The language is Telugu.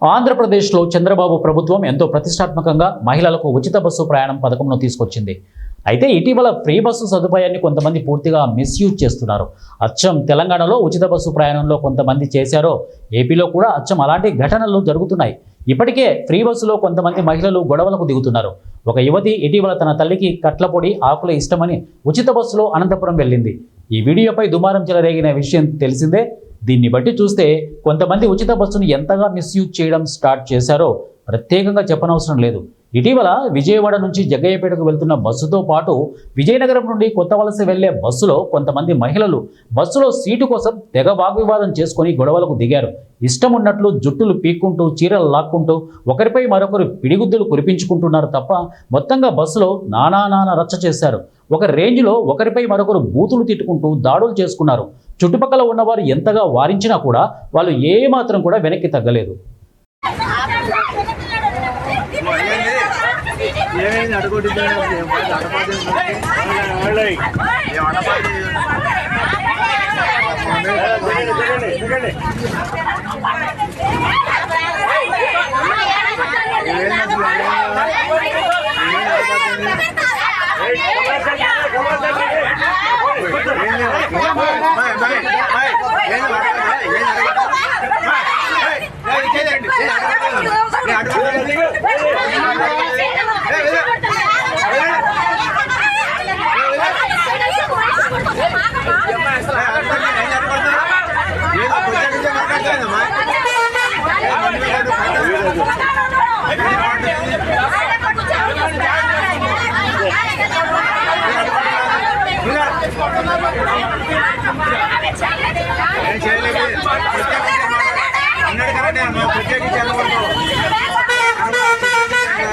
ఆంధ్రప్రదేశ్లో చంద్రబాబు ప్రభుత్వం ఎంతో ప్రతిష్టాత్మకంగా మహిళలకు ఉచిత బస్సు ప్రయాణం పథకంను తీసుకొచ్చింది. అయితే ఇటీవల ఫ్రీ బస్సు సదుపాయాన్ని కొంతమంది పూర్తిగా మిస్యూజ్ చేస్తున్నారు. అచ్చం తెలంగాణలో ఉచిత బస్సు ప్రయాణంలో కొంతమంది చేశారో ఏపీలో కూడా అచ్చం అలాంటి ఘటనలు జరుగుతున్నాయి. ఇప్పటికే ఫ్రీ బస్సులో కొంతమంది మహిళలు గొడవలకు దిగుతున్నారు. ఒక యువతి ఇటీవల తన తల్లికి కట్లపొడి ఆకుల ఇష్టమని ఉచిత బస్సులో అనంతపురం వెళ్ళింది. ఈ వీడియోపై దుమారం చెలరేగిన విషయం తెలిసిందే. దీన్ని బట్టి చూస్తే కొంతమంది ఉచిత బస్సును ఎంతగా మిస్యూజ్ చేయడం స్టార్ట్ చేశారో ప్రత్యేకంగా చెప్పనవసరం లేదు. ఇటీవల విజయవాడ నుంచి జగ్గయ్యపేటకు వెళ్తున్న బస్సుతో పాటు విజయనగరం నుండి కొత్తవలస వెళ్లే బస్సులో కొంతమంది మహిళలు బస్సులో సీటు కోసం తెగ వాగ్వివాదం చేసుకుని గొడవలకు దిగారు. ఇష్టం ఉన్నట్లు జుట్టులు పీక్కుంటూ చీరలు లాక్కుంటూ ఒకరిపై మరొకరు పిడిగుద్దులు కురిపించుకుంటున్నారు తప్ప మొత్తంగా బస్సులో నానా రచ్చ చేశారు. ఒక రేంజ్లో ఒకరిపై మరొకరు బూతులు తిట్టుకుంటూ దాడులు చేసుకున్నారు. చుట్టుపక్కల ఉన్నవారు ఎంతగా వారించినా కూడా వాళ్ళు ఏమాత్రం కూడా వెనక్కి తగ్గలేదు. ప్రత్యేకించి